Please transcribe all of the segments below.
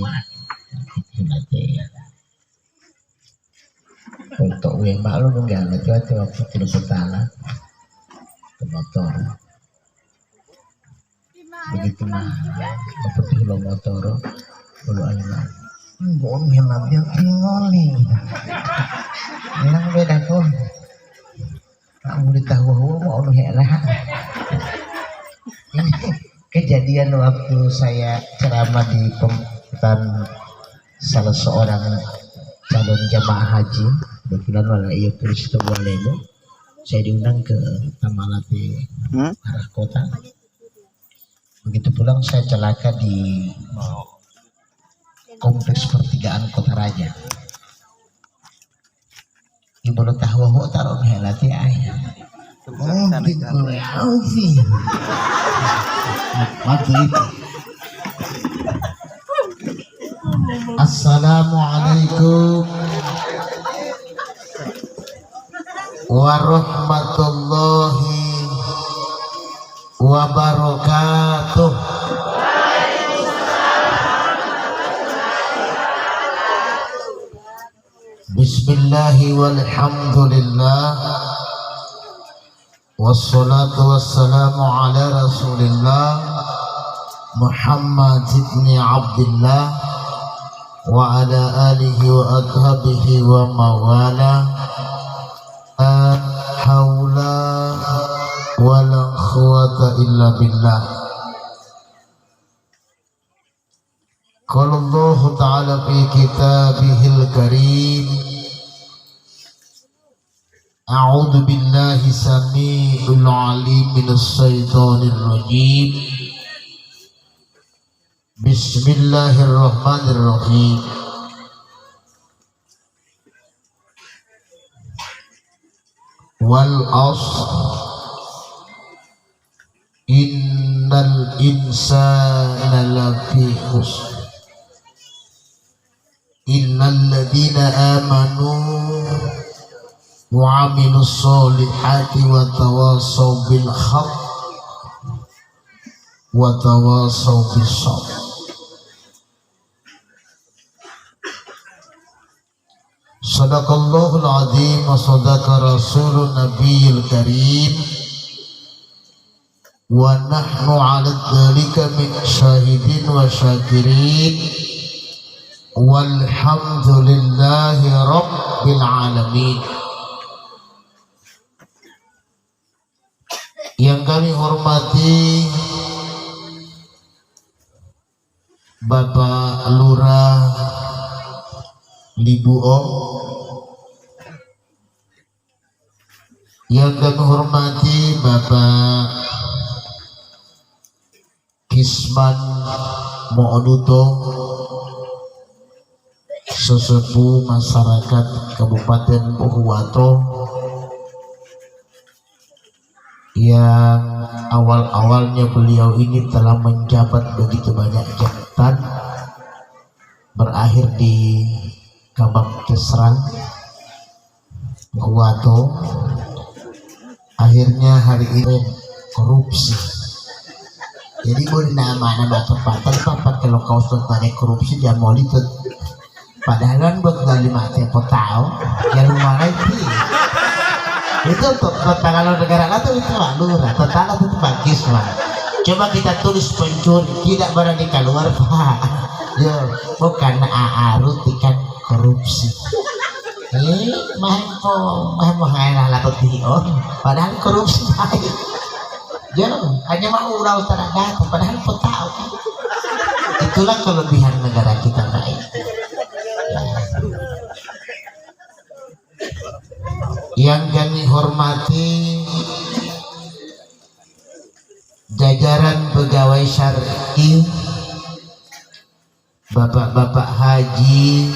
di nanti untuk mbak lu enggak ngerti waktu itu petala ke motor begitu mah dapat dulu motor dulu aja bon yang dia tinggalin yang beda tuh kamu ditahu mau lu helah. Ini kejadian waktu saya ceramah di pembukaan salah seorang calon jamaah haji kebetulan wala iya tulis ke Lego. Saya diundang ke Tamalate arah kota. Begitu pulang saya celaka di kompleks pertigaan Kota Raja. Ibu lo tahu mau taruh helati ayah. Oh, beliau sih. Waktu itu. Assalamualaikum warahmatullahi wabarakatuh. Bismillahi walhamdulillah wassalatu wassalamu ala rasulillah Muhammad ibn Abdullah wa ala alihi wa ashabihi wa mawala haula wala quwwata illa billah. Qala Allah ta'ala fi kitabihil karim a'udzu billahi samii'il 'aliim minas syaitonir rajiim. Bismillahirrahmanirrahim. Wal 'ashr innal insana lafi khusr illal ladzina amanu wa 'amilus solihati wa tawassaw bil haqq wa tawassaw bis sabr. Sadaqallahul azim wa sadaqa rasulun nabiyil karim wa nahnu 'ala dzalika min syahidin wa syakirin walhamdulillahi rabbil alamin. Yang kami hormati Bapak Lurah Libuo, yang kami hormati Bapak Kisman Mo'oduto, sesepuh masyarakat Kabupaten Pohuwato yang awal-awalnya beliau ini telah menjabat begitu banyak jabatan, berakhir di Kabak Kesran Pohuwato, akhirnya hari ini korupsi. Jadi boleh nama-nama tempatan apa kalau kau sudah korupsi dia mau itu padahal kan buat dari mati apa tahu yang mana itu untuk kalau negara itu itu lurah tetangga itu bagi semua. Coba kita tulis pencuri tidak berani keluar pak ya bukan arut ikan korupsi mah enak lah tuh padahal korupsi baik jangan hanya mau urau tenaga padahal kau tahu itulah kelebihan negara kita baik. Yang kami hormati jajaran pegawai syar'i, bapak-bapak haji,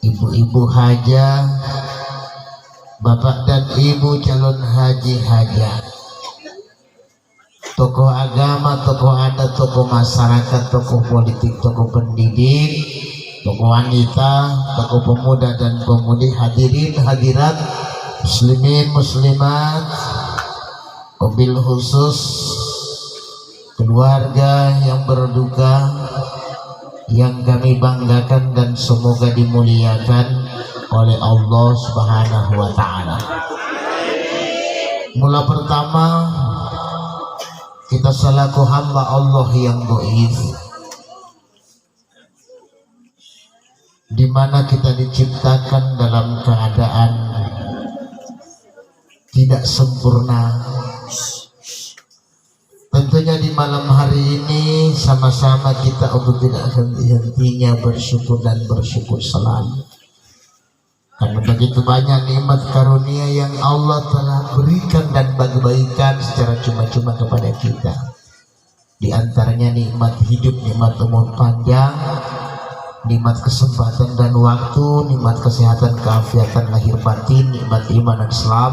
ibu-ibu haja, bapak dan ibu calon haji haja, tokoh agama, tokoh adat, tokoh masyarakat, tokoh politik, tokoh pendidik, tokoh wanita, tokoh pemuda dan pemudi, hadirin hadirat, muslimin muslimat, wabil khusus keluarga yang berduka yang kami banggakan dan semoga dimuliakan oleh Allah Subhanahu wa taala. Mula pertama, kita selaku hamba Allah yang dhaif, di mana kita diciptakan dalam keadaan tidak sempurna. Tentunya di malam hari ini sama-sama kita untuk tidak henti-hentinya bersyukur dan bersyukur selalu. Karena begitu banyak nikmat karunia yang Allah telah berikan dan bagi-bagikan secara cuma-cuma kepada kita. Di antaranya nikmat hidup, nikmat umur panjang, nikmat kesempatan dan waktu, nikmat kesehatan, keafiatan lahir batin, nikmat iman dan Islam,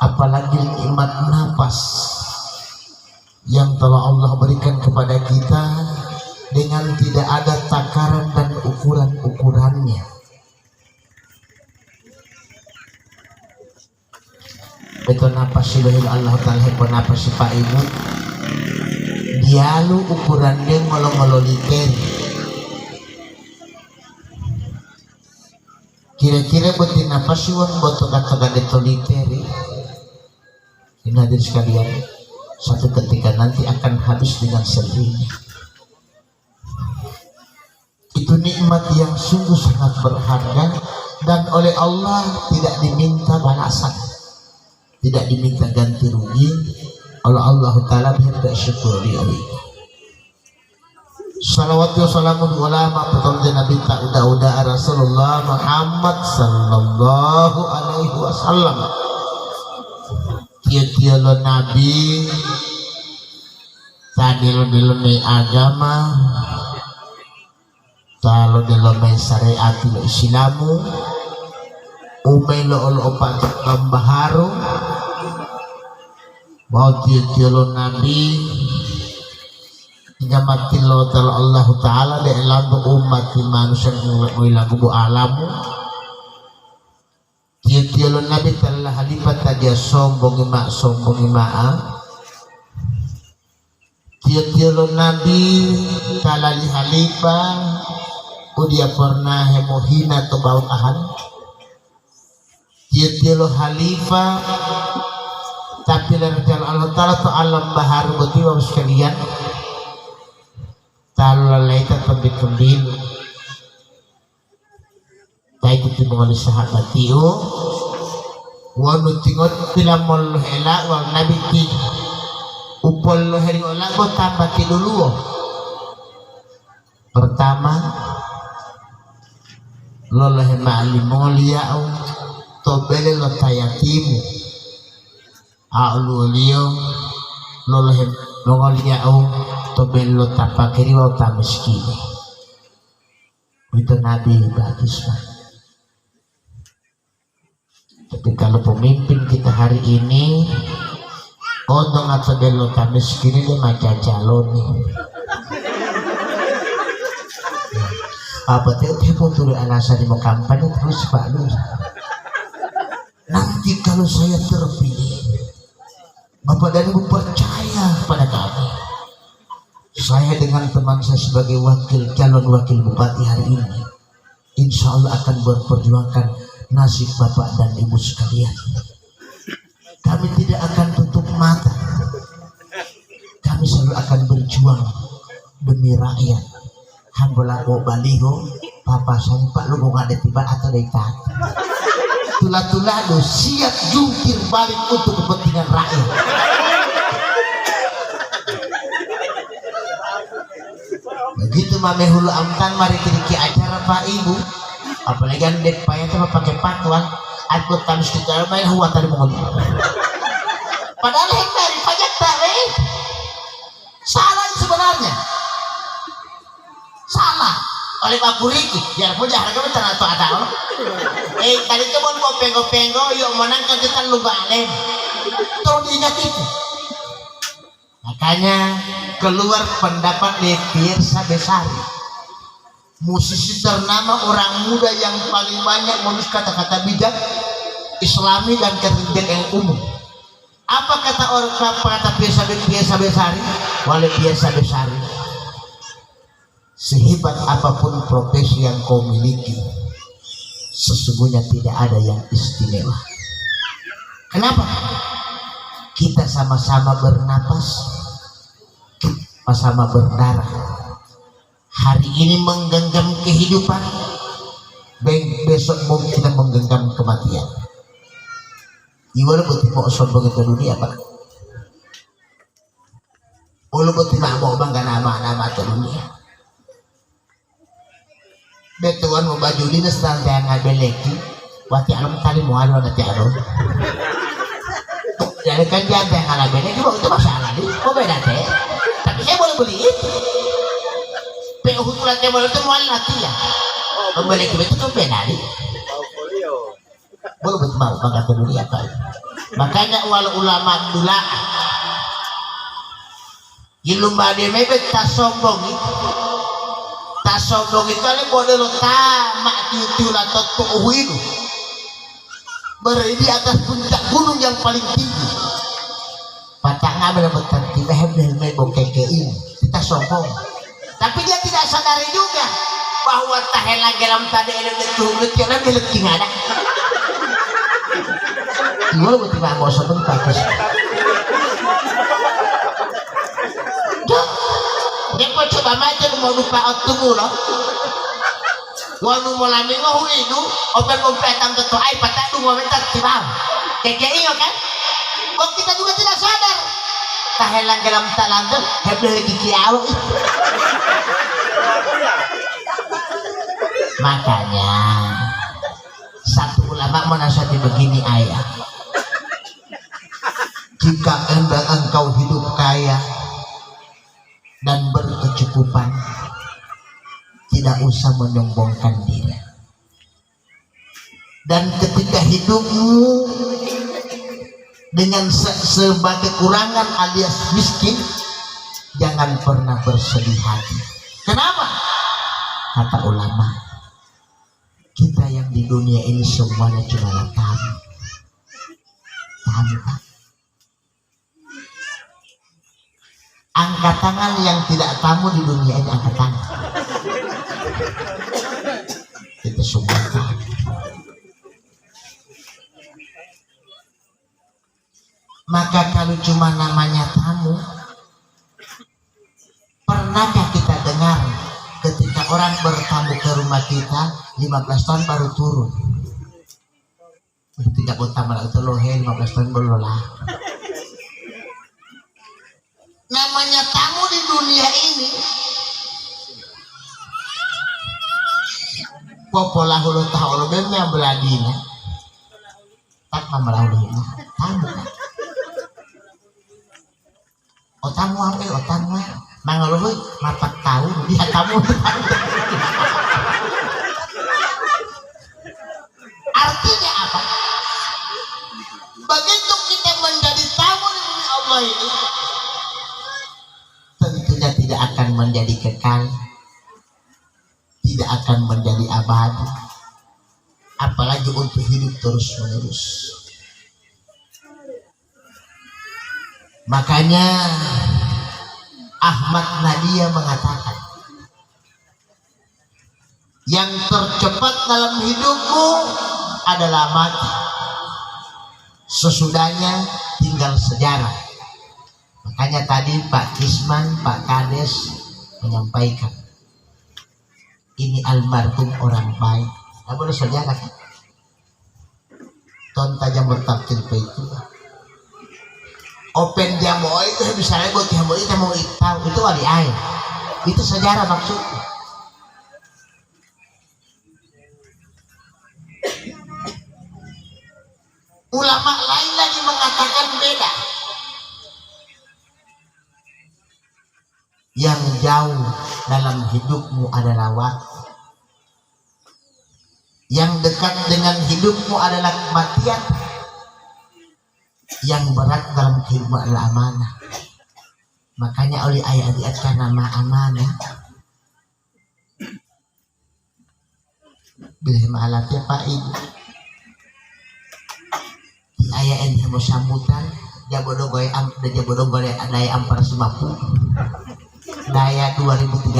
apalagi nikmat nafas yang telah Allah berikan kepada kita dengan tidak ada takaran dan ukuran-ukurannya. Betul nafas silahil Allah Ta'ala pun nafas si Pak Ibu dia lu ukurannya ngolong-ngololikan. Kira-kira betin nafas siwan botok atau ditoliteri. Ini hadir sekalian, suatu ketika nanti akan habis dengan sendirinya. Itu nikmat yang sungguh sangat berharga dan oleh Allah tidak diminta balasan, tidak diminta ganti rugi. oleh Allah Ta'ala hendak syukur di hari. Salawatu wassalamu ulama petunjuk Nabi ta'uda Rasulullah Muhammad sallallahu alaihi wasallam. Dia lo Nabi tadi lo agama, talo lo syariat lo Islamu, umay lo opat kambaharu, mau dia lo Nabi hingga mati lo Allah Ta'ala de elam umat manusia ilang bu alamu. Dia lo Nabi telah halipat dia sombong imaa. Dia lo Nabi telah lihalipah dia pernah hemohina atau bau tahan. Dia lo halifah tapi dari jalan Allah Ta'ala atau alam bahar beti bapak sekalian tahu lelaitan pembit-pembit baik itu mengenai sahabat itu wanu tingot tilamol hela wal nabi ti upol lo hering olah go tambah ti dulu. Pertama lo lehe ma'ali moliau to bele lo tayatimu a'lu liyo lo lehe moliau to bele lo tapakiri wa tamiskini. Itu Nabi bagus Pak. Tapi kalau pemimpin kita hari ini odong atau belo miskin ini macam calon nih. Apa tuh pun turun alasan mau kampanye terus Pak Nur. Nanti kalau saya terpilih, Bapak dan Ibu percaya pada kami. Saya dengan teman saya sebagai calon wakil bupati hari ini, insya Allah akan berperjuangkan nasib Bapak dan Ibu sekalian. Kami tidak akan tutup mata. Kami selalu akan berjuang demi rakyat. Hambola go baliho, Papa sampak lu mau ada tiba atau dekat. Tulah-tulah lu siap jungkir balik untuk kepentingan rakyat. Begitu mamehulu amtan mari kiri acara Pak Ibu. Apalagi kan dek payah tuh pakai patwan aku tamis kita main huwa tadi mau padahal yang dari pajak tarik salah sebenarnya salah oleh Pak Puriki biar pun jahat kamu terlalu ada tadi itu mau kopeng-kopeng yuk menangkan kita lu balen tolong diingat itu. Makanya keluar pendapat Pirsa Besari, musisi ternama orang muda yang paling banyak menulis kata-kata bijak Islami dan kerjaan yang umum. Apa kata orang kata Pirsa Besari? Wale Pirsa Besari. sehebat apapun profesi yang kau miliki, sesungguhnya tidak ada yang istimewa. Kenapa? Kita sama-sama bernapas, sama-sama berdarah. Hari ini menggenggam kehidupan, besok mau kita menggenggam kematian. Iwala buti mau sombong ke dunia pak. Ulu buti mau bangga nama-nama ke dunia. Betuan mau baju dinas nanti yang ngambil lagi, wati alam kali mau ada nanti alam. Jadi kan dia yang ngambil lagi, itu masalah nih, mau beda teh. Tapi saya boleh beli itu. Pero hukulan dia boleh itu mau nanti ya. Kembali ke itu kan beda nih. Boleh betul mau bangga ke dunia pak. Makanya walau ulama dula, ilmu dia mebet tak sombong itu. Sombong itu ale bodoh tamak tiulah totu itu berada di atas puncak gunung yang paling tinggi. Patang ngambil betul tiba hebel mebo KKI kita sombong, tapi dia tidak sadari juga bahwa tahela geram tadi ele betul kita belum kingada. Iwala betul mau sombong bagus. Dia coba macam mau lupa otumu loh. Wanu mulami ngohu itu, open kompletan tentu ay patah tu mau minta tibam. Kayak iyo kan? Kok kita juga tidak sadar. Tahelang dalam talang tu, hebel lagi kiaw. Makanya satu ulama menasihati begini ayah. Jika engkau hidup kaya dan berkecukupan, tidak usah menyombongkan diri. Dan ketika hidupmu dengan sebagai kekurangan alias miskin, jangan pernah bersedih hati. Kenapa? Kata ulama, kita yang di dunia ini semuanya cuma tamu. Tamu. Angkat tangan yang tidak tamu di dunia ini, angkat tangan. Kita semua tamu. Maka kalau cuma namanya tamu, pernahkah kita dengar ketika orang bertamu ke rumah kita 15 tahun baru turun? Tidak utama itu loh, 15 tahun belum lah. Namanya tamu di dunia ini popolah hulu tahu lebih yang beladina tak mamalah hulu tamu kan tamu apa tamu mangaluh mapak tahu dia tamu. Artinya apa? Begitu kita menjadi tamu di dunia Allah ini, tentunya tidak akan menjadi kekal, tidak akan menjadi abadi, apalagi untuk hidup terus menerus. Makanya Ahmad Nadia mengatakan, yang tercepat dalam hidupmu adalah mati, sesudahnya tinggal sejarah. Makanya tadi Pak Isman, Pak Kades menyampaikan, ini almarhum orang baik. Tidak boleh sejarah kan? Ton tajam bertaktil itu. Open jamu itu bisa buat jamu itu mau tahu itu wali air. Itu sejarah maksudnya. Ulama lain lagi mengatakan beda. Yang jauh dalam hidupmu adalah waktu. Yang dekat dengan hidupmu adalah kematian. Yang berat dalam hidupmu adalah amanah. Makanya oleh ayat diatkan nama amanah. Bila maalatnya Pak Ibu. Di ayat yang mau sambutan, jabodoh goy ada jabodoh goy ada yang ampar semapu. daya 2300.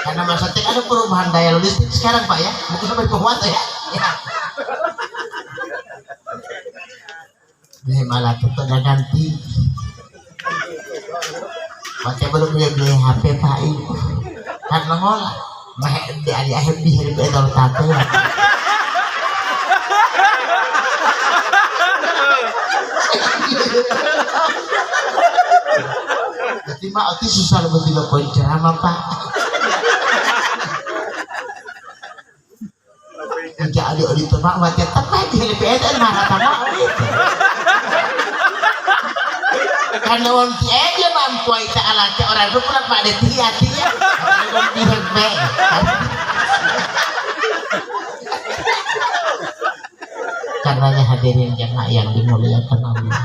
Karena maksudnya ada perubahan daya logistik sekarang Pak ya, mungkin sampai kuat ya. Beli malah tetap ganti. Macam belum beli HP Pak Ibu. Karena ngolah, mah di akhir edol tate. Jadi mak itu susah lebih tiga poin ceramah Pak. Jika adik mak macam tapi di LPSN marah sama itu. Karena orang dia mampu kita alatnya orang itu pernah pada hati ya. Orang dia karenanya hadirin jemaah yang dimuliakan Allah.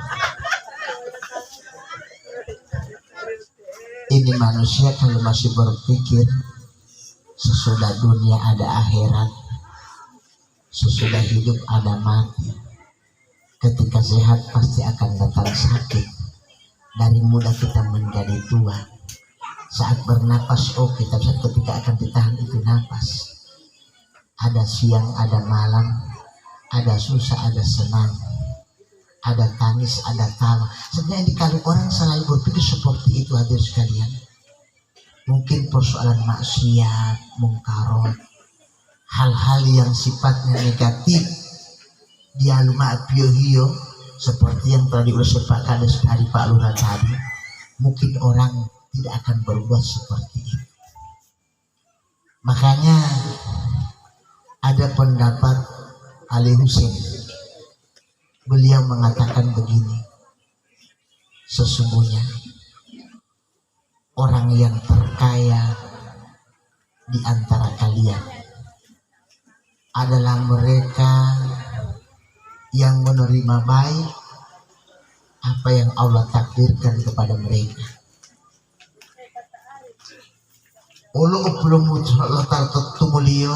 Ini manusia kalau masih berpikir sesudah dunia ada akhirat, sesudah hidup ada mati. Ketika sehat pasti akan datang sakit. Dari muda kita menjadi tua. Saat bernapas kita ketika akan ditahan itu napas. Ada siang, ada malam, ada susah, ada senang, ada tangis, ada tawa. Sebenarnya kalau orang selalu berpikir seperti itu hadir sekalian. Mungkin persoalan maksiat, mungkarot, hal-hal yang sifatnya negatif, dia lumayan pio-hio, seperti yang tadi diulas Pak Kades dari Pak Lurah tadi. Mungkin orang tidak akan berbuat seperti itu. Makanya ada pendapat Ali Husin. Beliau mengatakan begini, sesungguhnya orang yang terkaya di antara kalian adalah mereka yang menerima baik apa yang Allah takdirkan kepada mereka. Ulu belum letak tumulio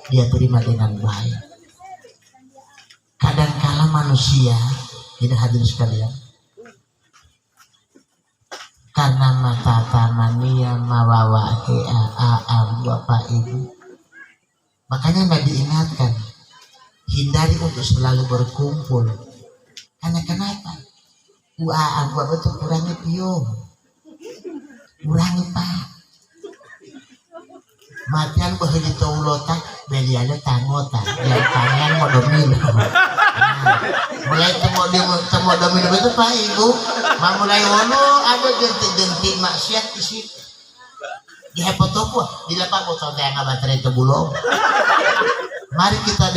dia terima dengan baik. Kadangkala manusia tidak hadir sekalian karena mata tamania mawawahi bapak ibu. Makanya Nabi ingatkan, hindari untuk selalu berkumpul. Karena kenapa? Buat betul kurangi pio, kurangi Pak. Matian bahagi taulota, beliada tangota, yang tangan mau domino. Mulai temu domino itu Pak Ibu, mulai wono ada gentik-gentik maksiat di situ. Di hepotopo, di lapak botol yang baterai itu bulog. Mari kita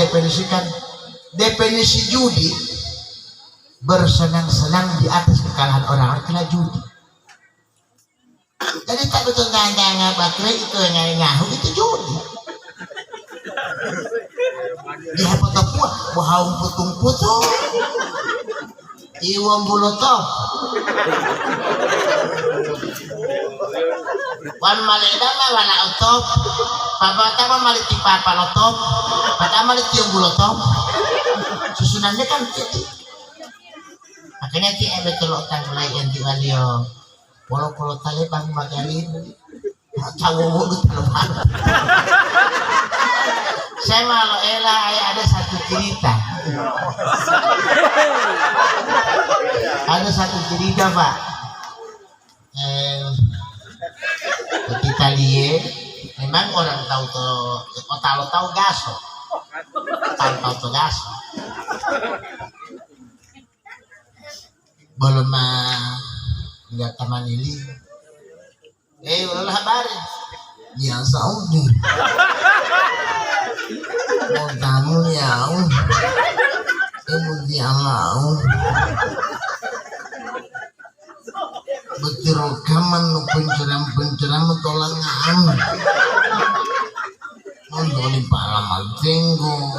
definisi judi, bersenang-senang di atas kekalahan orang kena judi. Jadi tak betul tanya baterai itu yang ngahu itu judi. Di hepotopo, buhaung putung-putung, iwam bulotop. Wan maleda mah wana utop, papa tama maliti papa lotop, papa maliti yung bulotop. Susunannya kan gitu. Makanya ti betul otang mulai yang diwalio. Walau kalau Taliban magarin, cawo itu telepon. Saya malu ada satu cerita. Ada satu cerita Pak. Kita lihat, memang orang tahu tahu gaso, tahu gaso. Belum nggak taman ini. Ulah habari. Ya Saudi. Mau tamu ya. Dia mau. Betul kaman penceram tolangan. Untuk di palaman tenggo.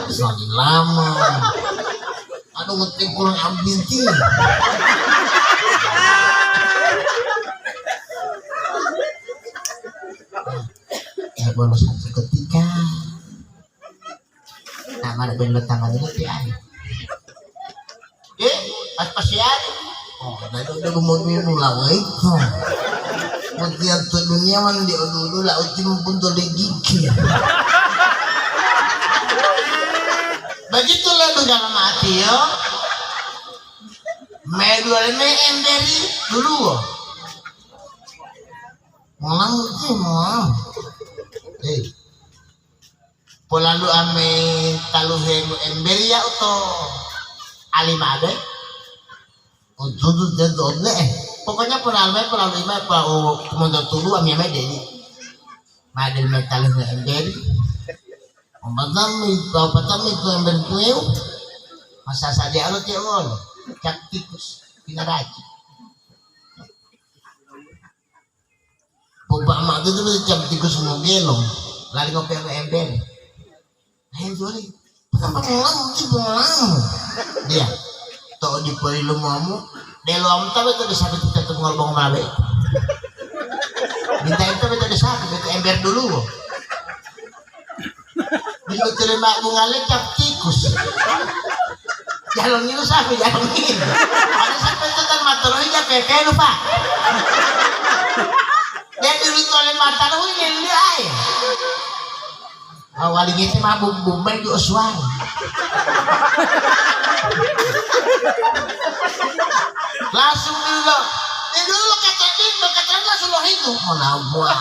Lagi lama. Aduh ngetik kurang ambinti. Ya baru satu ketika. Nah mana bener tangan itu ti ay. Pas pasian. nah itu udah bumbu lawai Mutiara dunia man di dulu lah ultimo punto de gigi. Begitulah dalam hati yo. Me emberi dulu. Mang mo. Polalu ame taluhe emberi ya uto alimade. Utudu dedone. Pokoknya polalu ima kemudian tulu ame deh. Madel taluhe emberi. Omadami itu ember kueu. Masa sadia alot ya ol. Cak tikus pinaraji. Bapak mak itu tuh cak tikus mau gelong, lari ngopi sama ember. Ayo joli, pengalang mungkin pengalang. Dia, tau di perilu mamu, delo am tapi tuh disabit kita tuh ngolong mabe. Minta itu betul disabit, betul ember dulu. Bila terima mengalir cak tikus. Jalon itu sampai jalon ini. Ada sampai tentang materi aja kayak lupa. Dia dulu oleh materi ini ay. Awalnya itu mabuk bumbay di Oswan. Langsung dulu. Dulu kata langsung loh itu. Mau nabuah.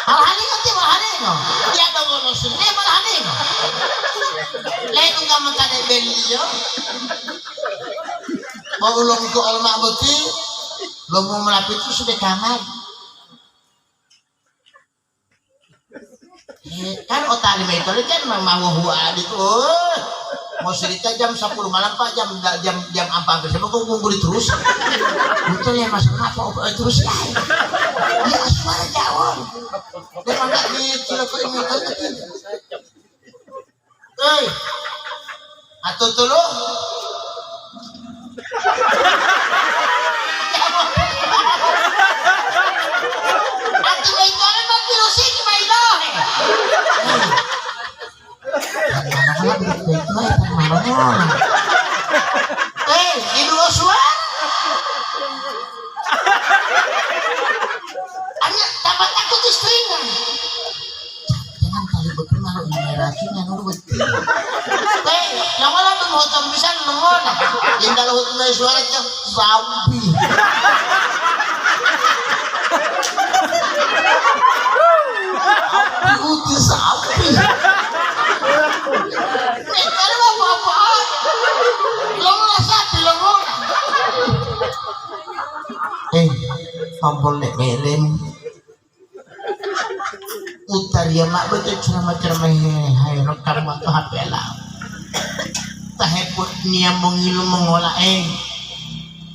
Malhali nanti malhali no. Dia ada bolos sendiri malhali no. Lain enggak mentade beliau. Mau ulung ke olma beti, lo mau melapi itu sudah kamar. Kan otak lima itu kan mau huat itu. Mau cerita jam 10 malam pak jam apa bersama kau ngumpul terus. Betul ya mas apa terus ya. Dia suara jawab. Dia mana di cilok ini kan? Atau tulu. Ati may kaya mag-ilusik may dohe. Ibu Oswan. Dapat aku istrinya. Jangan kali betul naruh ini rasinya nuru betul. Yang malah mau tembisan nengona. Yang kalau hukumnya suara itu sapi. Api uti sapi. Kalau apa-apa. Longlah sapi longona. Tombol nek melen. Utaria mak betul ceramah-ceramah hai rekam atau HP lah. Taheput niya mengilu mengolah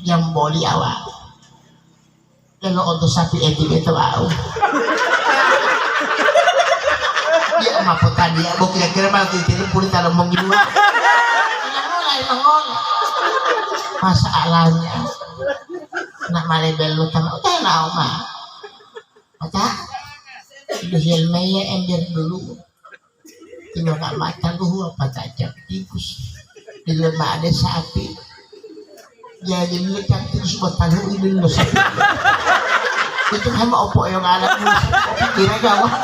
yang boli awak. Kalau untuk sapi itu tahu. Dia mampu tadi aku kira-kira malah itu pulih kalau mengilu. Mulai mengolah. Masalahnya nak malebel lu kan udah lama. Maka Duhil maya ember dulu. Tinggal gak makan tuh apa cacak tikus. Di lemah ada sapi. Jadi lu cak tikus buat tahu ini lu sapi. Itu sama opo yang ada lu sapi kira gawat.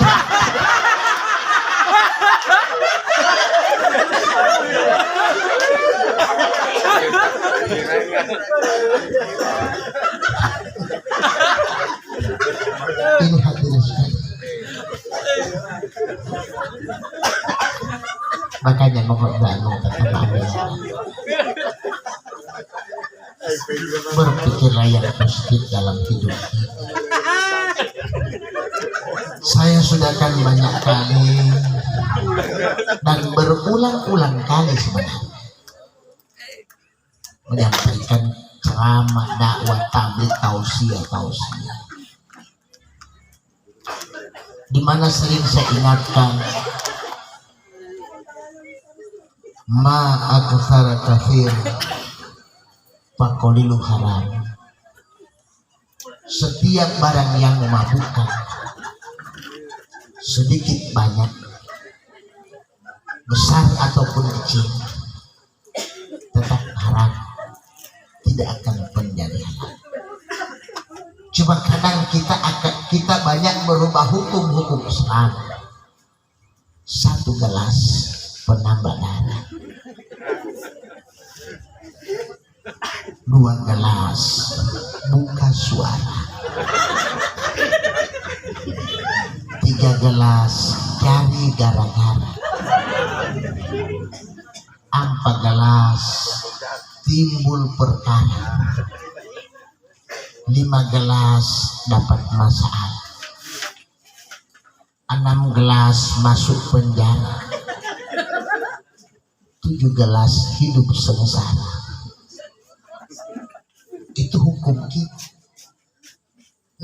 Ini hadirin sekali. Makanya menghormati pertemanan. Berpikirlah yang positif dalam hidup ini. Saya sudah kan banyak kali dan berulang-ulang kali sebenarnya menyampaikan ceramah, dakwah, tabligh, tausiah, di mana sering saya ingatkan ma aktsara kafir faqalilu haram. Setiap barang yang memabukkan sedikit banyak, besar ataupun kecil, tetap haram, tidak akan menjadi halal. Cuma kadang kita banyak merubah hukum Islam. 1 gelas penambah darah, 2 gelas buka suara, 3 gelas cari gara-gara, 4 gelas timbul perkara, 5 gelas dapat masalah, 6 gelas masuk penjara, 7 gelas hidup sengsara. Itu hukum kita.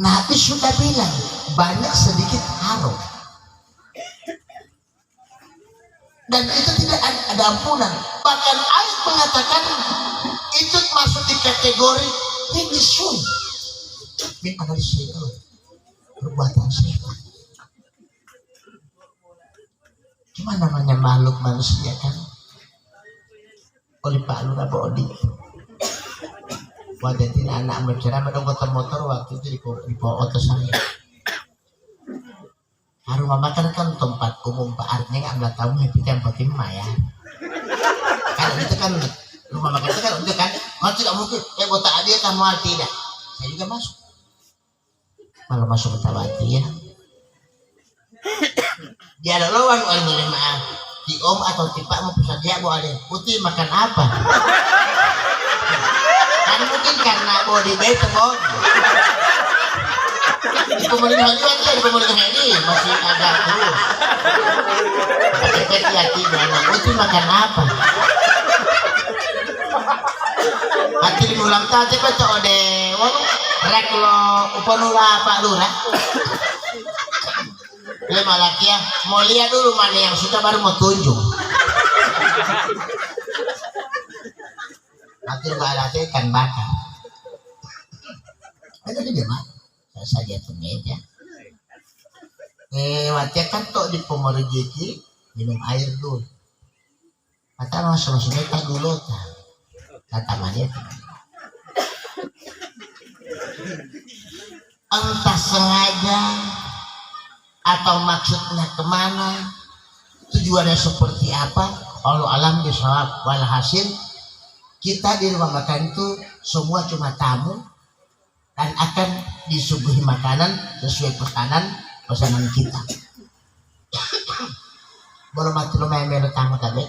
Nabi sudah bilang banyak sedikit haram, dan itu tidak ada ampunan. Bahkan ayat mengatakan itu masuk di kategori rijsun min amal syaitan, perbuatan syaitan. Cuma namanya makhluk manusia kan, oleh Pak Lura Bodi wadatin anak bercerai pada motor waktu itu di oto saya. Rumah makan kan tempat umum, Pak, artinya nggak tahu happy tempat timah ya. Kalau itu kan rumah makan itu kan untuk kan, kalau tidak mungkin botak dia tak mau tidak. Saya juga masuk. Malah masuk Betawati ya. Dia ada lawan oleh maaf. Di om atau tipak mau pesan dia boleh. Putih makan apa? Kan mungkin karena body better body. Di pemerintah juga di pemerintah ini masih agak terus. Kita hati dengan putih makan apa? Hati di ulang tahun cepat cok deh. Rek lo upanula Pak Lurah. Dia malah ya mau lihat dulu mana yang suka baru mau tunjuk. Nanti nggak ada ikan bakar. Ada dia mah. Saya saja meja. Waktu kan tok di Pomorejeki minum air dulu. Kata masuk tak dulu tak. Kata mana? Entah sengaja atau maksudnya kemana, tujuannya seperti apa, Allah alam bisawab. Walhasil kita di rumah makan itu semua cuma tamu dan akan disuguhi makanan sesuai pesanan kita. Boleh mati lo main tamu tadi.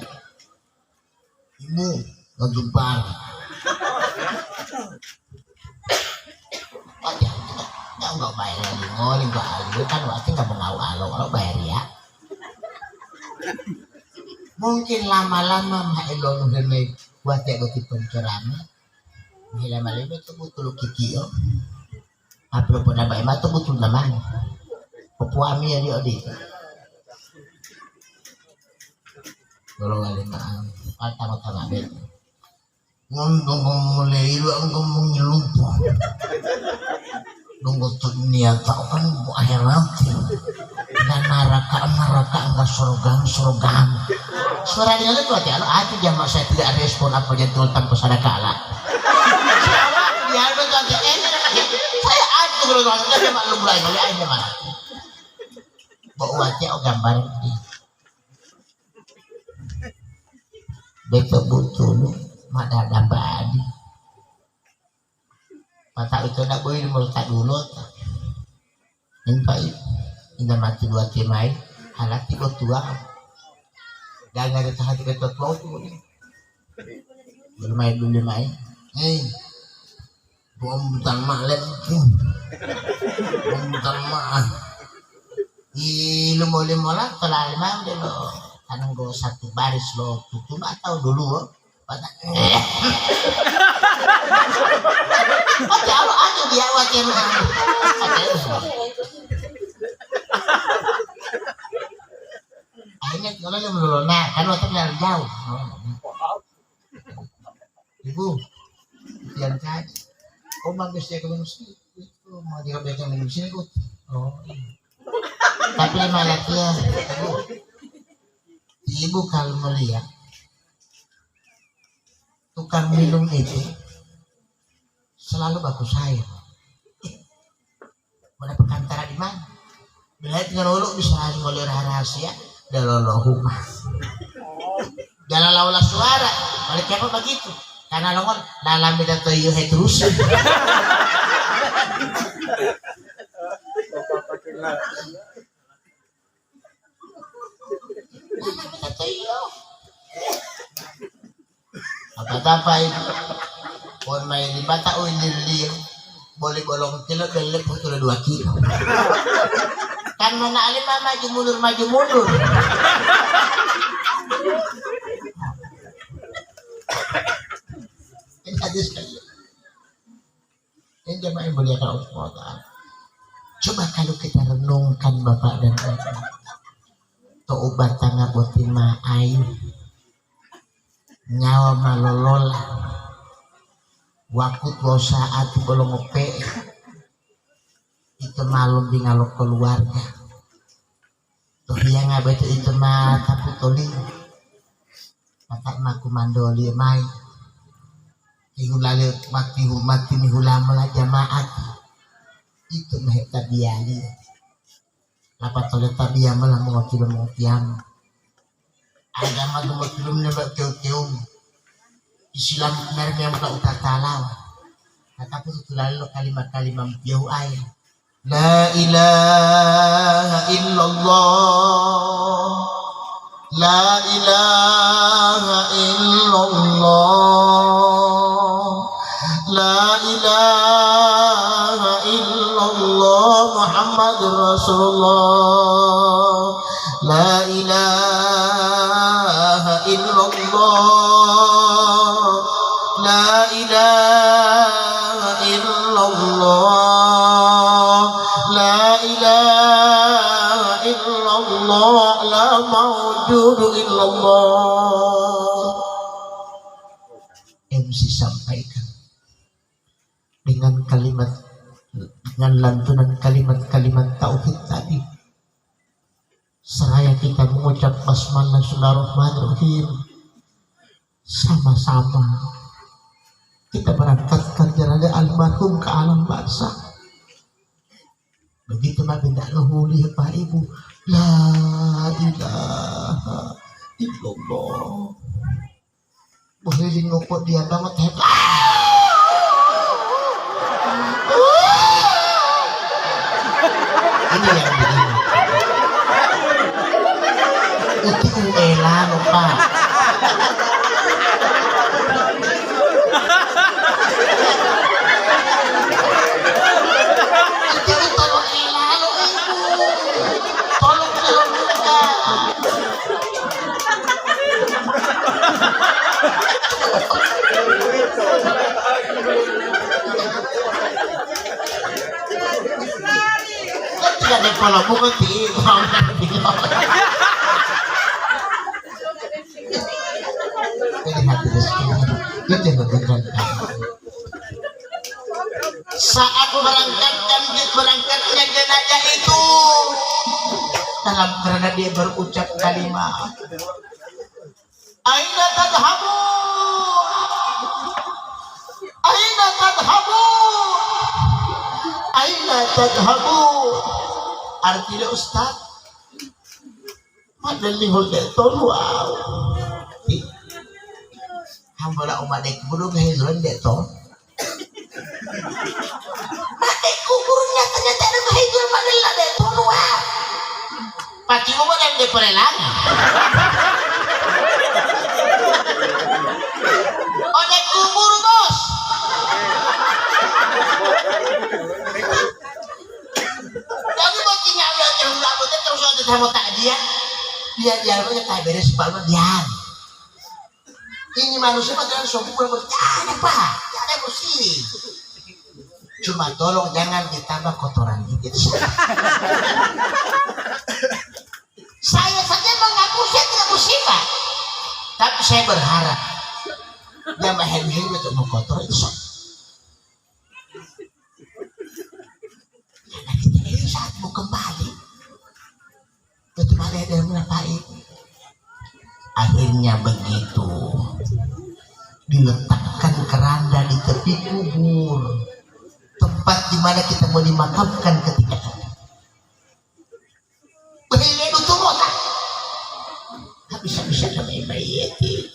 Ibu ngejumpar. Enggak bayar lagi ngoling gua kan waktu nggak mau kalau bayar ya. Mungkin lama-lama maelon hene buat ya goti pencerama. Lama-lama itu betul kikio. Apa pun apa emang itu betul namanya. Popuami ya dia di. Kalau nggak lima, pertama-tama bet. Ngomong mulai lu ngomong lupa. Nunggu dunia tak kan akhir nanti dan neraka enggak surga. Suara dia itu hati aku jamaah saya tidak respon apa jadwal tanpa sadar kala. Dia berkata saya aku kalau nggak dia maklum lagi aja mana. Bawa aja gambar ini. Betul betul ada gambar. Mata itu nak boleh meletak dulu. Nampak ini mati 2 kemai, halak 3 tua. Jangan ada tahan 3 tua tu. Bermain dulu main. Bom bukan malam. Bom bukan malam. Lu boleh mola telah memang dia lo. Tanang go 1 baris lo tutup atau dulu. Kalau ada dia wakil akhirnya kalau yang melona kan waktu jalan jauh. Ibu yang tadi bagus ya kalau mesti itu mau dikabelkan minum sini kok. Tapi malah dia ibu kalau melihat tukang minum itu selalu bagus saya. Mana perkantara di mana? Bila dengan uluk bisa ngoleh rahasia dalam rumah. Jalan laulah suara, balik apa begitu? Karena longon dalam beda toyo terus. Apa-apa itu? Pon main di bata ulilir, boleh bolong kilo dan lebih sudah 2 kilo. Kan mana alim maju mundur. Ini hadis sekali. Ini jemaah yang mulia Allah SWT. Coba kalau kita renungkan Bapak dan Ibu, tobat tangga botima ayu, nyawa malolola, waktu saat belum ngope, itu malum di ngalok keluarga. Tuh yang ngabe itu mah tapi toli, kata maku mandoli mai, ihulale mati mihulama lah jamaat. Itu mah tabiali. Lapat oleh tabiam lah mengotiam. Agama gemotilum nebak keung. Islam mereka yang tak utatalau. Kata itu lalu kalimat-kalimat jauh ayat. La ilaha illallah. La ilaha illallah. La ilaha illallah Muhammad Rasulullah. La ilaha illallah. La ilaha illallah. La ilaha illallah. La mawjudu illallah. MC sampaikan dengan kalimat, dengan lantunan kalimat-kalimat tauhid tadi. Seraya kita mengucap basmalah bismillahirrahmanirrahim, sama-sama kita berangkatkan jenazah almarhum ke alam barzakh. Begitu Nabi tidak ngehuli Pak Ibu, la ilaha illallah. Boleh ngopot dia banget hebat. Ini yang begini. Itu elah lupa. Itu tolong elah lo ibu. Tolong buka. Tidak ada kalau bukan di saat berangkatnya jenazah itu, dalam kerana dia berucap kalimat Aina tadhabun, Aina tadhabun, Aina tadhabun. Artinya Ustaz madalihul deton. Wow, hambala umat dek bulu kehidupan deton. Matik kukurnya ternyata ada kehidupan madalah deton. Wow, pasti umat yang diperelangan. Odek kubur bos. Jadi bocinya udah jauh rambutnya terus ada sama tak dia punya tak beres palma dia. Ini manusia macam sempurna bercanda pak, jangan emosi. Cuma tolong jangan ditambah kotoran dikit. Saya saja mengaku saya tidak musibah, tapi saya berharap yang mahen-mahen untuk mengkotor itu sok. Karena kita ini saat mau kembali, betul ada yang menafai. Akhirnya begitu diletak tempat di mana kita mau dimakamkan ketika itu. Bahaya itu tak bisa kami mayati.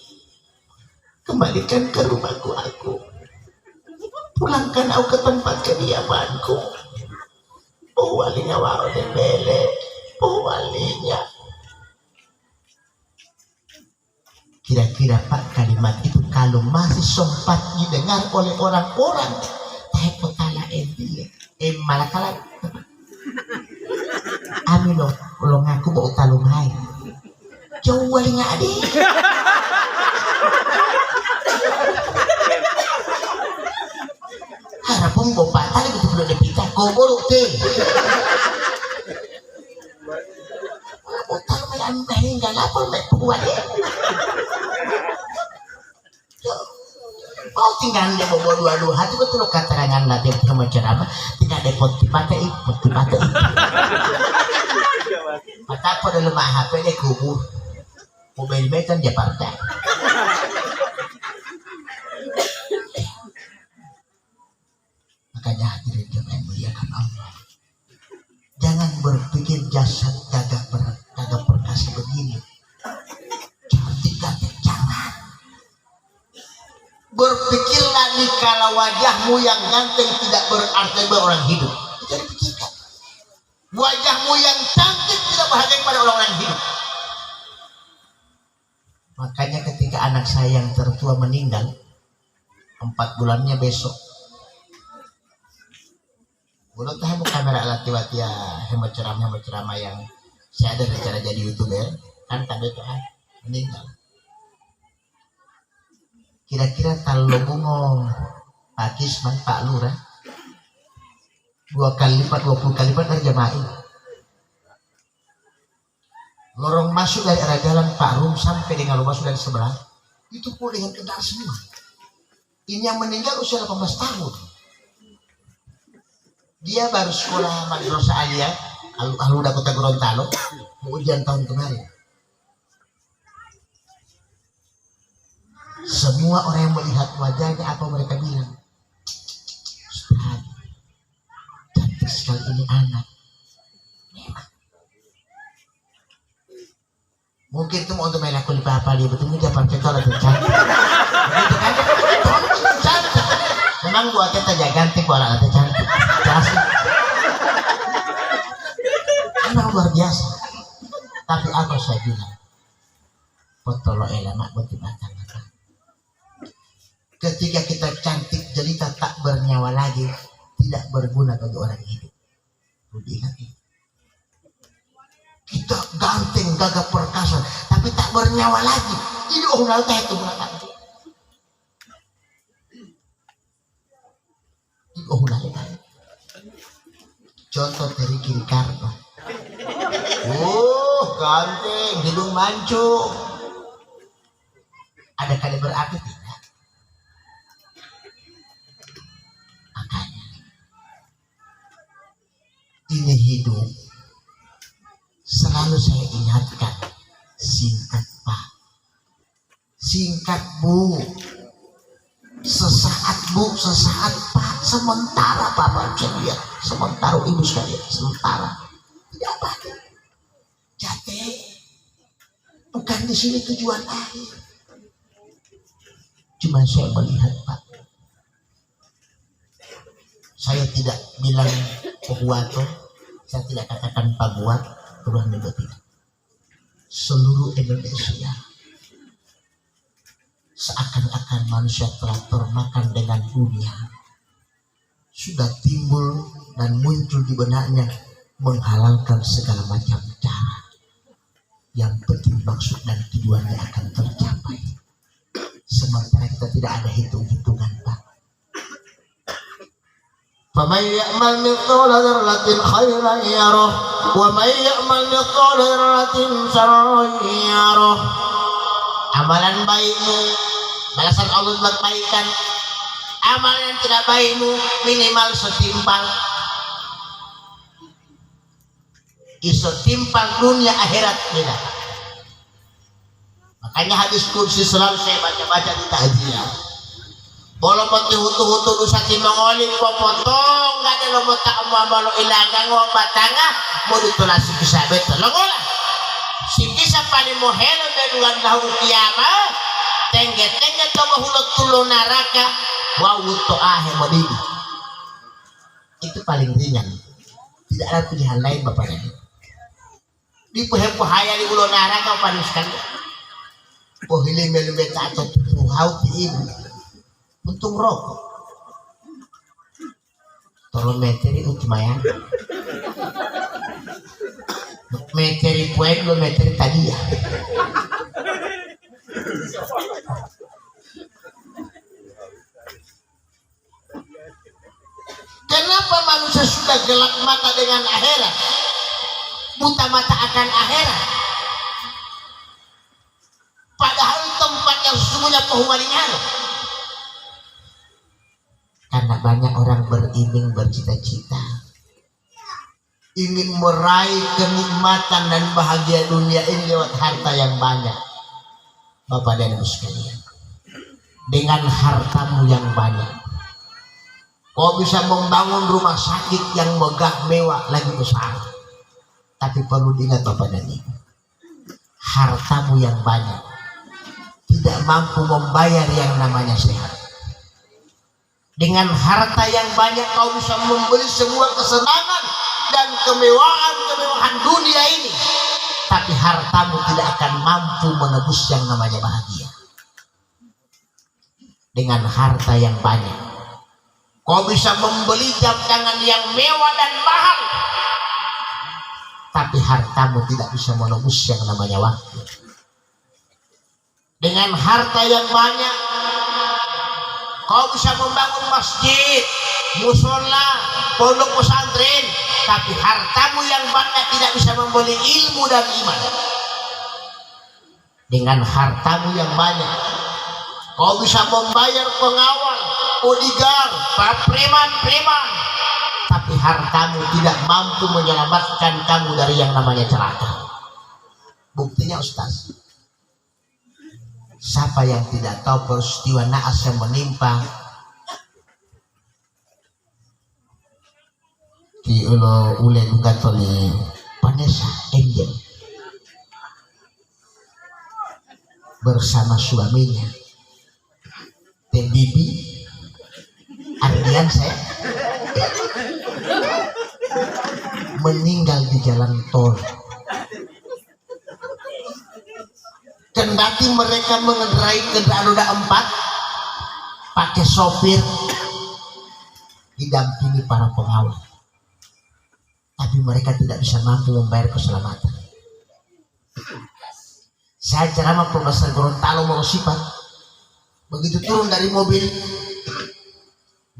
Kembalikan ke rumahku aku. Pulangkan aku ke tempat kediamanku. Walinya wau debele. Walinya. Kira-kira Pak kalimat itu kalau masih sempat didengar oleh orang-orang kala enti malakala amin lo ngaku mau talung hai jauh wali nggak ada harapun bapak tali betul-betul dipita kau bolok teh otak malam nggak lapor mek buat oh tinggal dia bawa dua hati betul keterangan lah dia sama ceramah tidak ada poti pakai mata apa dalam HP dia kubur mobil medan dia partai makanya hadirin yang muliakan Allah jangan berpikir jasad gagah perkasa begini cantik jangan berpikirlah nih kalau wajahmu yang ganteng tidak berarti orang hidup. Jadi pikirkan wajahmu yang cantik tidak berharga pada orang hidup. Makanya ketika anak saya yang tertua meninggal 4 bulannya besok belum tahu kamera alat ya hemat ceramah yang saya ada cara jadi YouTuber kan tanda kan meninggal. Kira-kira kalau bungo Pak Kisman, Pak Lurah 2 kali lipat, 20 kali lipat dari jamaah lorong masuk dari arah jalan Pak Rum sampai dengan lorong masuk dari sebelah itu pun dengan kendaraan semua. Ini yang meninggal usia 18 tahun dia baru sekolah Madrasah Aliyah Al-Huda Kota Gorontalo mau ujian tahun kemarin. Semua orang yang melihat wajahnya apa mereka bilang Ustaz cantik sekali ini anak memang mungkin itu mau untuk main aku lupa apa dia betul dia pakai kalau itu cantik begitu kan cantik memang buatnya tak ganti bola itu cantik asli anak luar biasa tapi apa saya bilang potolo elamak betul batang. Ketika kita cantik jelita tak bernyawa lagi tidak berguna bagi orang hidup. Ingat kita ganteng gagah perkasa tapi tak bernyawa lagi ini orang itu berapa contoh dari kiri karma ganteng hidung mancung ada kali berarti tidak. Ini hidup selalu saya ingatkan singkat Pak singkat Bu sesaat Pak sementara Bapak sekalian sementara Ibu sekalian sementara tidak apa jatuh bukan di sini tujuan akhir cuma saya melihat Pak saya tidak bilang Buato, saya tidak katakan Pak Buat, Tuhan itu tidak. Seluruh Indonesia seakan-akan manusia telah termakan dengan dunia. Sudah timbul dan muncul di benaknya menghalalkan segala macam cara. Yang penting maksud dan tujuannya akan tercapai. Sementara kita tidak ada hitung-hitungan Pak. فَمَنْ يَعْمَلْ مِثْقَالَ ذَرَّةٍ خَيْرًا يَرَهُ وَمَنْ يَعْمَلْ مِثْقَالَ ذَرَّةٍ شَرًّا يَرَهُ. Amalan baikmu balasan Allah buat kebaikan, amalan yang tidak baikmu minimal setimpal timpang dunia akhirat tidak. Makanya hadis kursi selalu saya baca-baca di takziah. Bolo pati hutu-hutu dosa ti mangolin popotong gak ada lo tak mamalo ilagang o batanga mo dito na si kisabet longola si kisa pali mo helo dengan dahul kiyama tengget-tengget to mahulog tulo naraka wawut to ahe mo didi itu paling ringan tidak ada pilihan lain bapak dan di pohaya di ulo naraka paling sekali pohili melubeka atau tuhuhau ti ibu untung rokok tolong meteri utmayan meteri poin lo meteri tadi ya kenapa manusia sudah gelap mata dengan akhirat buta mata akan akhirat padahal tempat yang sesungguhnya penghuninya karena banyak orang beriming bercita-cita ingin meraih kenikmatan dan bahagia dunia ini lewat harta yang banyak. Bapak dan Ibu sekalian, dengan hartamu yang banyak kau bisa membangun rumah sakit yang megah mewah lagi besar, tapi perlu diingat Bapak dan Ibu, hartamu yang banyak tidak mampu membayar yang namanya sehat. Dengan harta yang banyak kau bisa membeli semua kesenangan dan kemewahan dunia ini, tapi hartamu tidak akan mampu menebus yang namanya bahagia. Dengan harta yang banyak kau bisa membeli jam tangan yang mewah dan mahal, tapi hartamu tidak bisa menebus yang namanya waktu. Dengan harta yang banyak kau bisa membangun masjid, musola, pondok pesantren, tapi hartamu yang banyak tidak bisa membeli ilmu dan iman. Dengan hartamu yang banyak kau bisa membayar pengawal, bodyguard, preman, tapi hartamu tidak mampu menyelamatkan kamu dari yang namanya celaka. Buktinya Ustaz, siapa yang tidak tahu peristiwa naas yang menimpa di ule Gatoli Vanessa Angel bersama suaminya Teh Bibi Ardian saya meninggal di jalan tol. Kendati mereka mengendarai kendaraan roda 4 pakai sopir didampingi para pengawal, tapi mereka tidak bisa mampu membayar keselamatan. Saya ceramah Profesor Gorontalo Morosipat, begitu turun dari mobil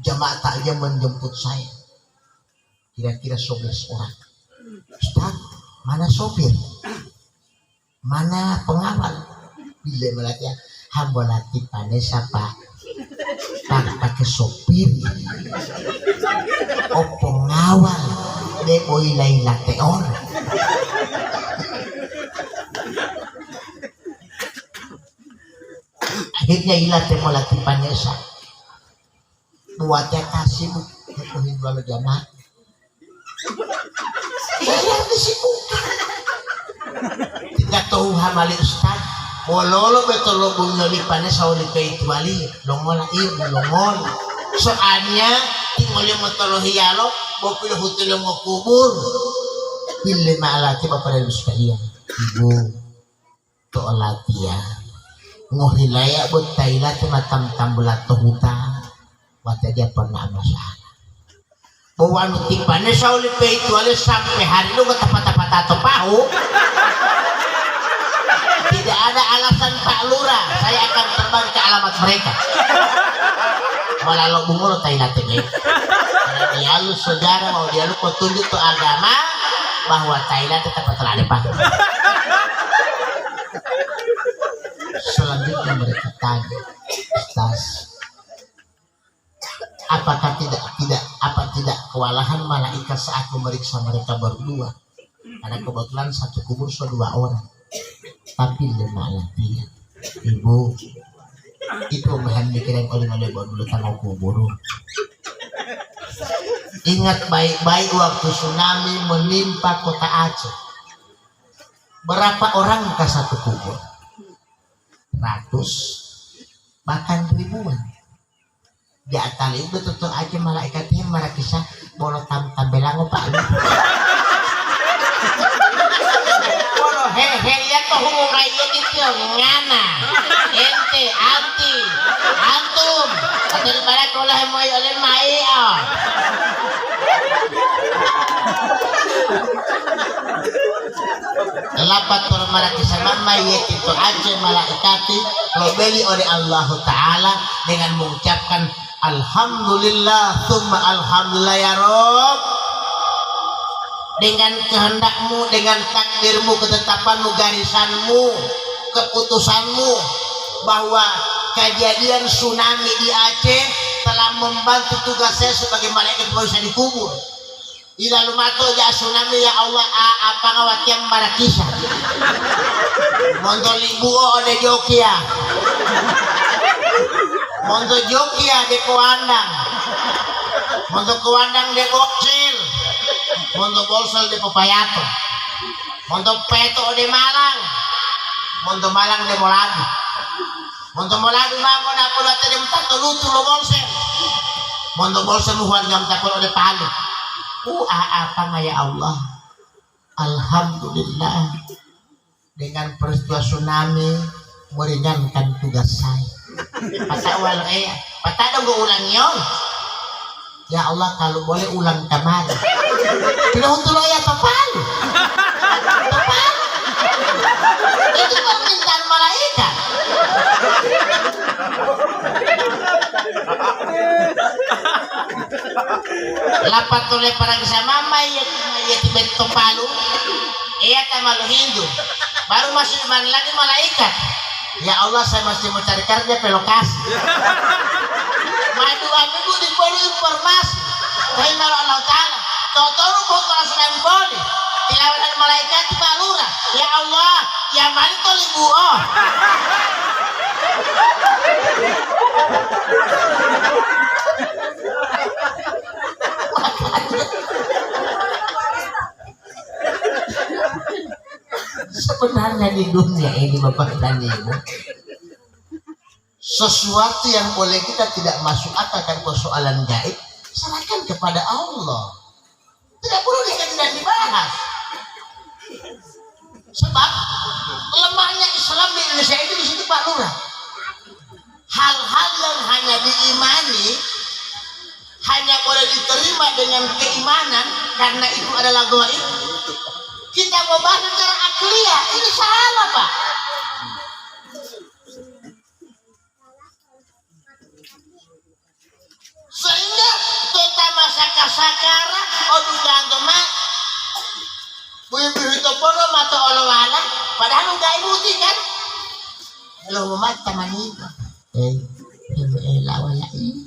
jamaah takziah menjemput saya, kira-kira 11 orang. Ustaz, mana sopir? Mana pengawal? Bila melatih hamba latih Vanessa Pak pakai sopir o pengawal de boy lain lateor. Akhirnya ilatih melatih Vanessa buatnya kasih itu dua jamaah saya disibukkan tidak tahu hamali Ustaz bololo betul lo bunyo lipane sa ulipay tuwali longola ibu longola soalnya tingolyo mo tolo hiyalo bopilo hutilo mo kubur pilih maalati bapak dan ibu sekalian ibu to alati ya ngohilaya buat taila matam tambulat to huta wata dia pernah masalah bahwa nutipane sa ulipay tuwali sampai hari lo katapat-tapat ato paho. Tidak ada alasan Pak Lurah, saya akan terbang ke alamat mereka. Malah bungo tayo natin eh. Karena dia lu saudara mau dia lu petunjuk ke agama bahwa Thailand tetap terlalu Pak. Selanjutnya mereka tanya, Ustaz, apakah tidak kewalahan malaikat saat memeriksa mereka berdua? Karena kebetulan satu kubur 2 orang. Tapi lemah latihan ibu Itu bahan pikiran oleh dulu tanggung kubur. Ingat baik-baik waktu tsunami menimpa kota Aceh. Berapa orang ke satu kubur? Ratus, bahkan ribuan. Di atas itu tentu aja malaikatnya marah kisah bolo tambelango pak lu. Bolo hehe ya toh humumai itu ngana. Ente anti antum atau balik olah moy oleh mai ah. Lapat kalau maraki sama mayat itu aja malaikati robeli oleh Allah Ta'ala dengan mengucapkan alhamdulillah summa alhamdulillah ya Rob, dengan kehendakmu, dengan takdirmu, ketetapanmu, garisanmu, keputusanmu bahwa kejadian tsunami di Aceh telah membantu tugas saya sebagai malaikat bisa dikubur. Ila lumato ja tsunami ya Allah apa ngawat yang marakisa. Mondo libuo de Jokia. Mondo Jokia de Kuandang. Mondo Kuandang de Boksel. Mondo Bolsel de Papayato. Mondo Peto de Malang. Mondo Malang de Moladu. Mondo Moladu mamon ako dati de Mtato Lutu lo Bolsel. Mondo Bolsel muhuan ngam tapon de Palu. Apa ya Allah, alhamdulillah dengan peristiwa tsunami meringankan tugas saya. Patawal patah dong gue ulang yon. Ya Allah kalau boleh ulang kembali. Tidak untuk lo ya topal. Itu permintaan malaikat. Lapat oleh para kisama mayat beto palu iya tamalu Hindu baru masih iman lagi malaikat. Ya Allah saya masih mau cari kerja ke lokasi maju minggu di polu informasi dari Allah Ta'ala totoru bukan langsung boleh dilawan malaikat di balura. Ya Allah ya mali tolibu oh sebenarnya di dunia ini Bapak dan Ibu sesuatu yang boleh kita tidak masuk akal kan persoalan gaib serahkan kepada Allah, tidak perlu dikaji dan dibahas. Sebab lemahnya Islam di Indonesia itu di situ Pak Lurah, hal-hal yang hanya diimani hanya boleh diterima dengan keimanan karena itu adalah gaib. Kita mau bahas secara akliyah, ini salah Pak. Sehingga kita masa sakara odu jantung mak buih-buih itu pono mata olowala padahal enggak ibuti kan lo mat teman itu lawala ini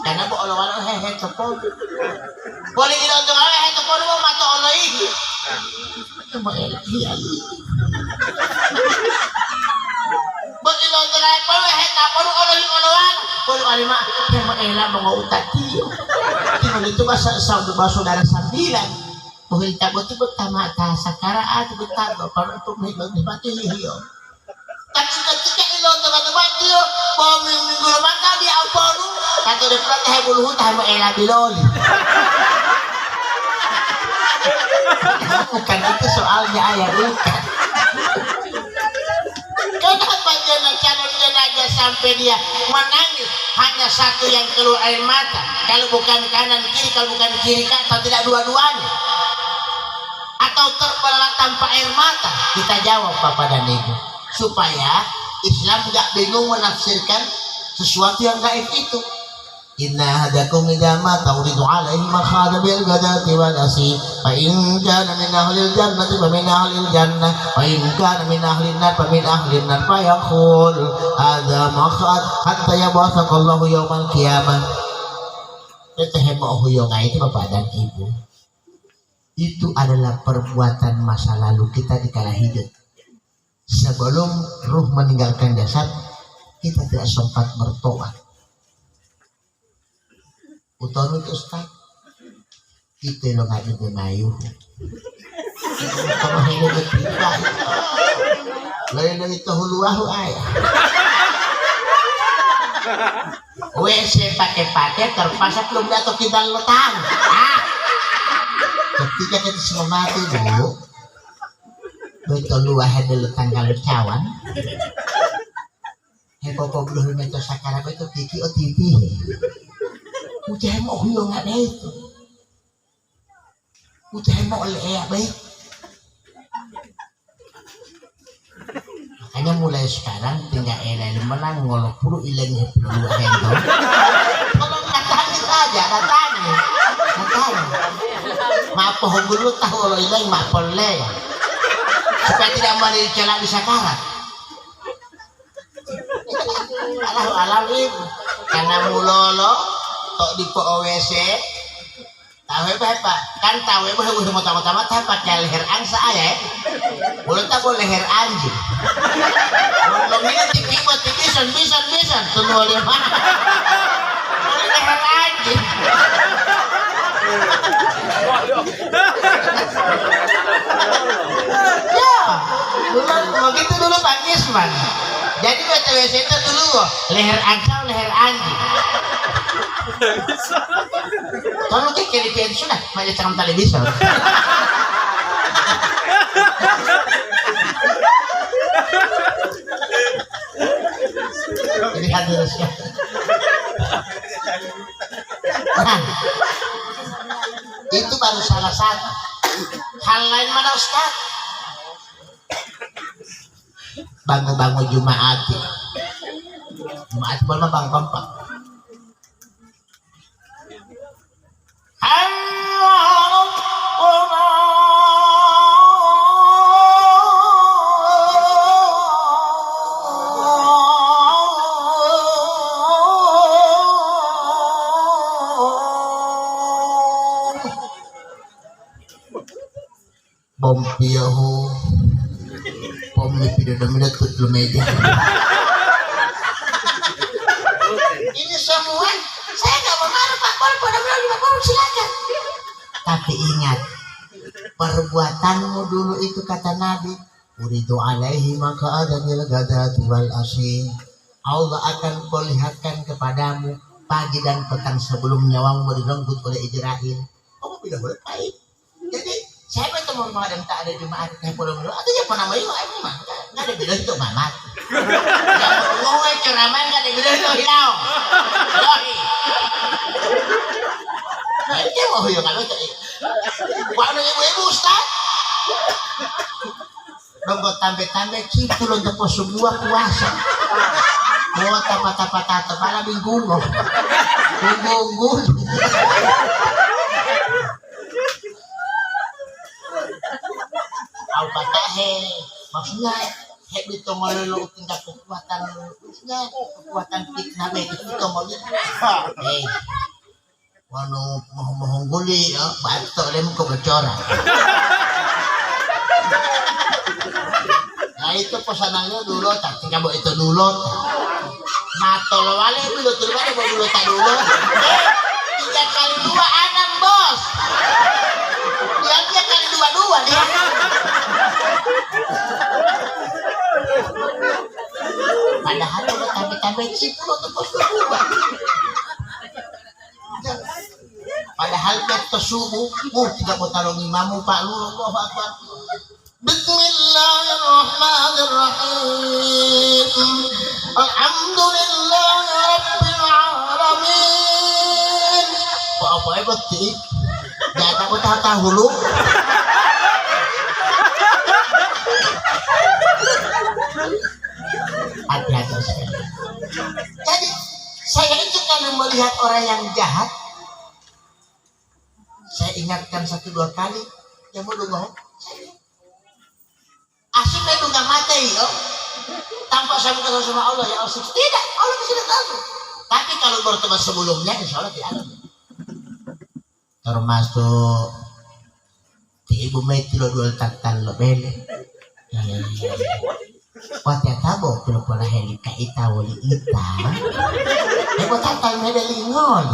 karena bu olowala hehe tepon boleh ditonton hehe tepon mau mata olo ini mau elah iya Bag-ilong ay pa heta puro olowala puro alima yang maela mga utatiyo ito ba sa saudara sambilan buhil tabot-tibot tamata sa karaat bitago para ito may magbibatiyo tapi ketika ilong taga-tabatiyo minggu naman tadi ang poro kato de plat hay buluhut hay maela biloli bukan itu soalnya ayah bukan. Kenapa calon jenazah sampai dia menangis hanya satu yang keluar air mata, kalau bukan kanan kiri, kalau bukan kiri kanan, atau tidak dua-duanya, atau terbelah tanpa air mata? Kita jawab Bapak dan Ibu supaya Islam nggak bingung menafsirkan sesuatu yang gaib itu. Inna hadakum idza ma tawridu alaihi makhada bil ghadati wal asi fa in kana min ahlil jannati fa min ahlil jannah wa in kana min ahlin nar fa min ahlin nar fa yaqul hadza makhad hatta yab'athakallahu yaumal qiyamah. Tetehemo huyong itu Bapak dan Ibu. Itu adalah perbuatan masa lalu kita di kala hidup. sebelum ruh meninggalkan jasad kita tidak sempat bertobat. Utama itu Ustaz, kita lo nggak ada mayu. Kamu hanya berpikir, lain itu huluahu ayah. WC pakai terpaksa belum datang kita letang. Ketika kita semua mati dulu, betul luah ada letang kalau cawan. Hepopo belum mencos sakara betul kiki otiti. Ucap mau huyung ada itu. Ucap mau oleh ya baik. Makanya mulai sekarang tinggal elel menang ngolok puluh ilangnya puluh hendo. Kalau datangin saja, datangin. Mapo hubulu tahu kalau ilang mapoleh. Supaya tidak mau dicelak di sakarat. Alah ibu, karena mulolo tok di POWC. Tahu apa? Kan tahu apa utama-tama pakai leher angsa ya. Boleh tak boleh leher anjing. Belum ini tipisan semua dia mana? Boleh leher anjing. Ya, begitu dulu Pak Gisman. Jadi baca WC itu dulu leher angsa, leher anjing. Kalau kayak di pensiun lah, macam cakap televisi. Jadi hadir sekali. Nah, itu baru salah satu. Hal lain mana Ustaz? Bangun Jumaat. Jumaat boleh bang kompak. Bompiyahu pommi pidato tutlu meja. Ini semua saya nggak mengaruh Pak Pol, pada bilang Pak Pol silakan. Tapi ingat, perbuatanmu dulu itu kata Nabi, uridu alaihi maka adamil gadati wal asyik. Allah akan perlihatkan kepadamu pagi dan petang sebelum nyawamu direnggut oleh Israel. Kamu tidak boleh baik. Jadi siapa itu mau dan tak ada Jumaat yang belum dulu atau siapa namanya itu mah nggak ada beda itu mamat. Yang mau ceramah nggak ada beda itu hilang. Lohi. Nah ini mau yang kalau itu. Waktu ibu Ustaz. Nonggo tambah cipu untuk semua puasa. Mau tapa malah bingung. Maksudnya itu melulu tingkat kekuatan fitnah itu mau mau guli ya batok lem kok bocoran. Nah itu pesanannya dulu tak tinggal bawa itu dulu matol wale dulu tuh mana bawa dulu tak dulu 3 kali 2 anak bos dia kali 2 dia. Padahal udah tambah cipu untuk berubah. Padahal kita subuh, tidak mau taruh imamu Pak Lu, Allahu Akbar. Bismillahirrahmanirrahim. Alhamdulillahirabbil alamin. Apa betul? Jangan aku tahu hulu. Hati-hati sekali. Jadi saya itu kalau melihat orang yang jahat, saya ingatkan 1-2 kali, yang mau dulu asyiknya itu nggak mati yo, tanpa saya berkata sama Allah ya Allah tidak, Allah sudah tahu. Tapi kalau bertemu sebelumnya, insya Allah tidak ada. Termasuk di Ibu Meti lo 2 takkan lebih. Wate tabo pero pala helika ita wali ita. Ego tatang medalingol.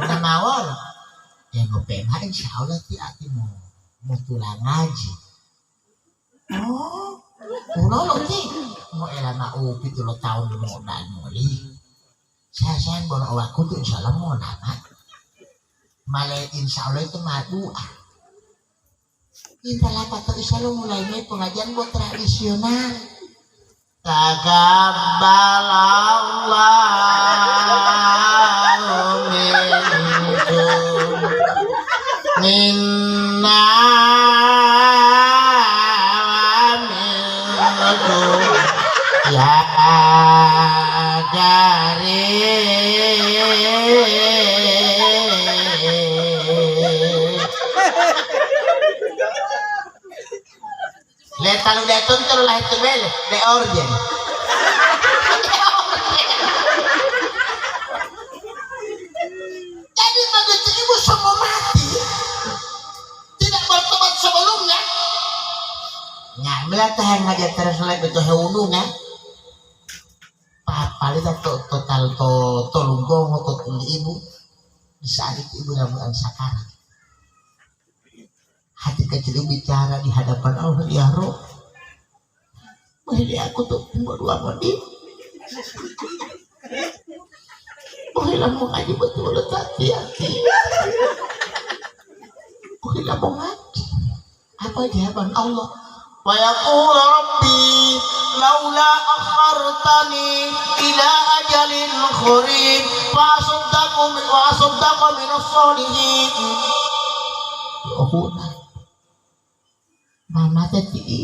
Namawar. Ego pema insyaallah ti ati mo tulang ngaji. Oh, ulo ti. Mo era na upi tulo taon mo dan moli. Saya bono aku tuh insyaallah mau nama. Malay insyaallah itu madu. Intalah patut insyaallah mulai ini pengajian buat tradisional. Takabbalallahu minkum minna wa minkum ya Leta lu datun terus lahir tebel de orgen. Jadi begitu ibu semua mati, tidak bertobat sebelumnya. Ngambil tahan aja terus lagi betul heunungan. Papa lihat total tolunggong atau ibu di saat itu ibu dalam sakarat. Hati kecil bicara di hadapan Allah, ya Rob, boleh aku tuh berdua mandi, boleh mau ngaji betul hati-hati, boleh mau ngaji, apa jawaban Allah? Wa yaqul Rabbi laula akhartani ila ajalin qarib fa asaddaqu min as-salihin. Ya Allah, mama tadi